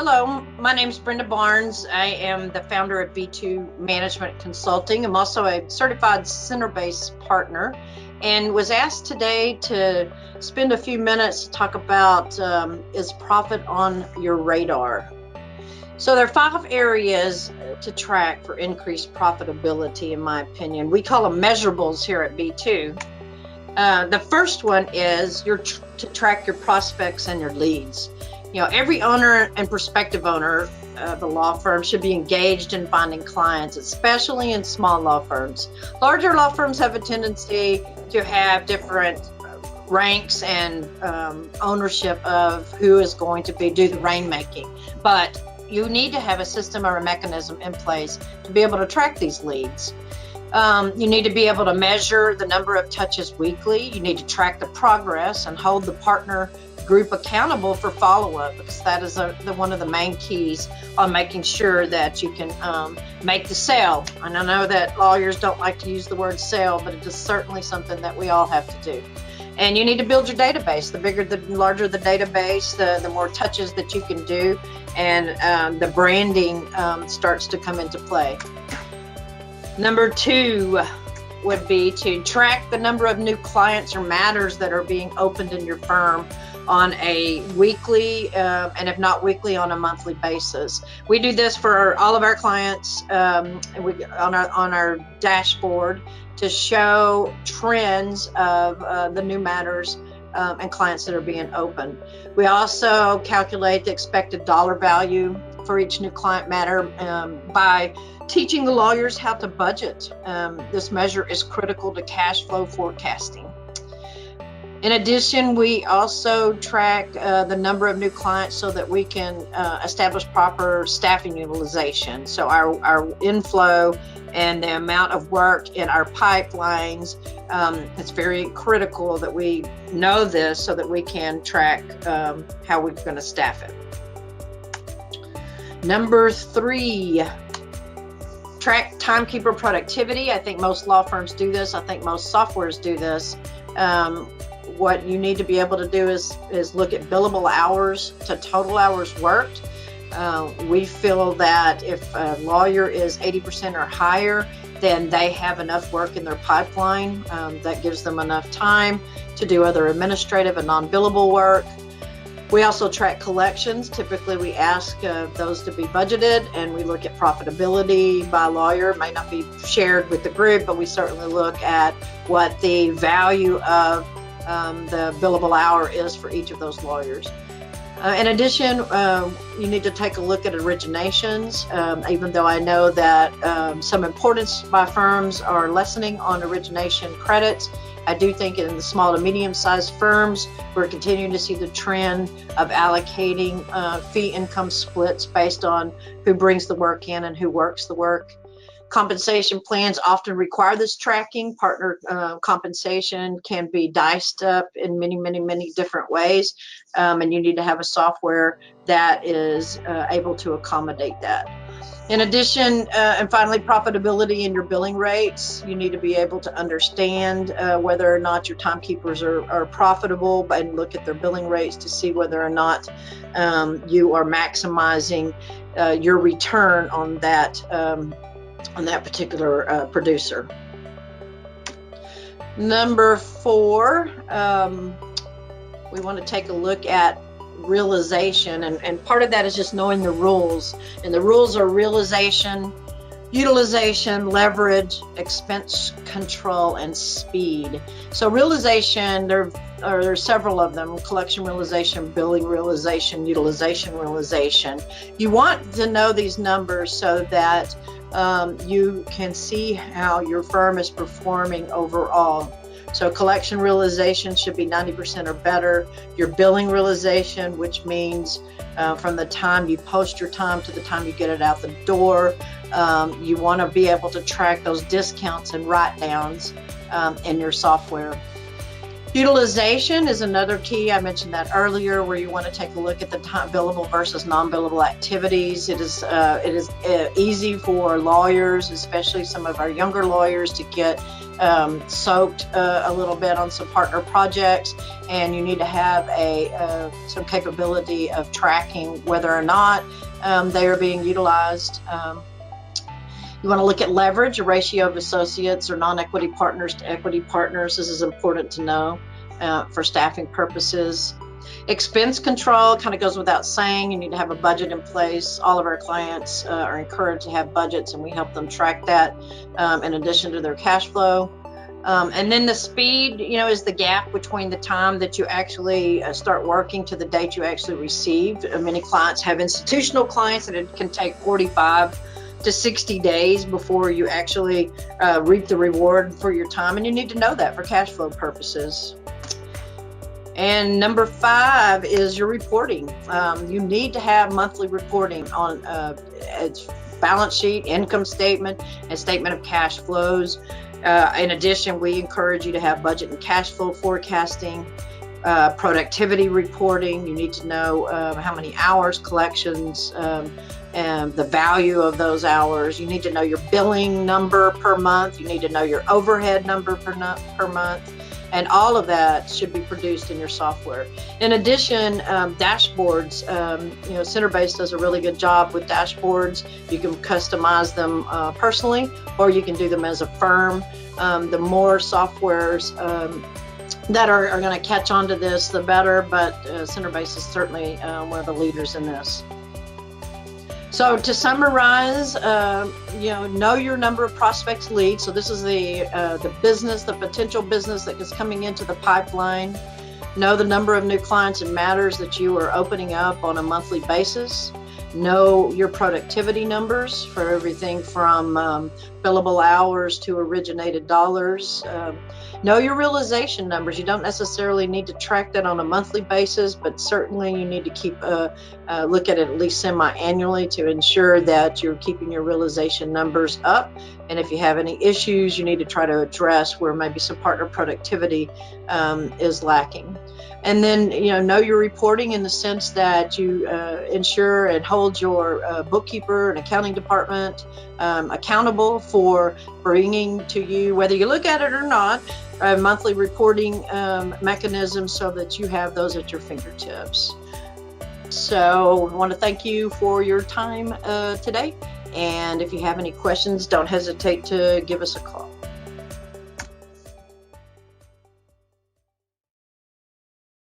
Hello, my name is Brenda Barnes. I am the founder of B2 Management Consulting. I'm also a certified center-based partner and was asked today to spend a few minutes to talk about is profit on your radar? So there are 5 areas to track for increased profitability, in my opinion. We call them measurables here at B2. The first one is to track your prospects and your leads. Every owner and prospective owner of a law firm should be engaged in finding clients, especially in small law firms. Larger law firms have a tendency to have different ranks and ownership of who is going to do the rainmaking. But you need to have a system or a mechanism in place to be able to track these leads. You need to be able to measure the number of touches weekly. You need to track the progress and hold the partner group accountable for follow-up, because that is one of the main keys on making sure that you can make the sale. And I know that lawyers don't like to use the word sale, but it is certainly something that we all have to do. And you need to build your database. The larger the database, the more touches that you can do, and the branding starts to come into play. Number 2 would be to track the number of new clients or matters that are being opened in your firm on a weekly, and if not weekly, on a monthly basis. We do this for all of our clients on our dashboard to show trends of the new matters and clients that are being opened. We also calculate the expected dollar value for each new client matter by teaching the lawyers how to budget. This measure is critical to cash flow forecasting. In addition, we also track the number of new clients so that we can establish proper staffing utilization. So our inflow and the amount of work in our pipelines, it's very critical that we know this so that we can track how we're going to staff it. Number 3, track timekeeper productivity. I think most law firms do this. I think most softwares do this. What you need to be able to do is look at billable hours to total hours worked. We feel that if a lawyer is 80% or higher, then they have enough work in their pipeline that gives them enough time to do other administrative and non-billable work. We also track collections. Typically, we ask those to be budgeted, and we look at profitability by lawyer. It may not be shared with the group, but we certainly look at what the value of the billable hour is for each of those lawyers. In addition, you need to take a look at originations. Even though I know that some importance by firms are lessening on origination credits, I do think in the small to medium-sized firms, we're continuing to see the trend of allocating fee income splits based on who brings the work in and who works the work. Compensation plans often require this tracking. Partner compensation can be diced up in many different ways, and you need to have a software that is able to accommodate that. In addition, and finally, profitability in your billing rates. You need to be able to understand whether or not your timekeepers are profitable, and look at their billing rates to see whether or not you are maximizing your return on that particular producer. Number 4, we want to take a look at realization, and part of that is just knowing the rules, and the rules are realization, utilization, leverage, expense control, and speed. So realization, there are several of them: collection realization, billing realization, utilization realization. You want to know these numbers so that you can see how your firm is performing overall. So collection realization should be 90% or better. Your billing realization, which means from the time you post your time to the time you get it out the door, you want to be able to track those discounts and write-downs in your software. Utilization is another key. I mentioned that earlier, where you want to take a look at the time, billable versus non-billable activities. It is easy for lawyers, especially some of our younger lawyers, to get soaked a little bit on some partner projects, and you need to have some capability of tracking whether or not they are being utilized. You want to look at leverage, a ratio of associates or non-equity partners to equity partners. This is important to know for staffing purposes. Expense control kind of goes without saying. You need to have a budget in place. All of our clients are encouraged to have budgets, and we help them track that in addition to their cash flow. And then the speed, is the gap between the time that you actually start working to the date you actually receive. Many clients have institutional clients, and it can take 45 to 60 days before you actually reap the reward for your time, and you need to know that for cash flow purposes. And number 5 is your reporting. You need to have monthly reporting on its balance sheet, income statement, and statement of cash flows. In addition, we encourage you to have budget and cash flow forecasting, productivity reporting. You need to know how many hours, collections, and the value of those hours. You need to know your billing number per month. You need to know your overhead number per month. And all of that should be produced in your software. In addition, dashboards, Centerbase does a really good job with dashboards. You can customize them personally, or you can do them as a firm. The more softwares that are going to catch on to this, the better, but Centerbase is certainly one of the leaders in this. So to summarize, know your number of prospects leads. So this is the business, the potential business that is coming into the pipeline. Know the number of new clients and matters that you are opening up on a monthly basis. Know your productivity numbers for everything from billable hours to originated dollars. Know your realization numbers. You don't necessarily need to track that on a monthly basis, but certainly you need to keep look at it at least semi-annually to ensure that you're keeping your realization numbers up. And if you have any issues, you need to try to address where maybe some partner productivity is lacking. And then, know your reporting in the sense that you ensure and hold your bookkeeper and accounting department accountable for bringing to you, whether you look at it or not, a monthly reporting mechanism so that you have those at your fingertips. So I want to thank you for your time today. And if you have any questions, don't hesitate to give us a call.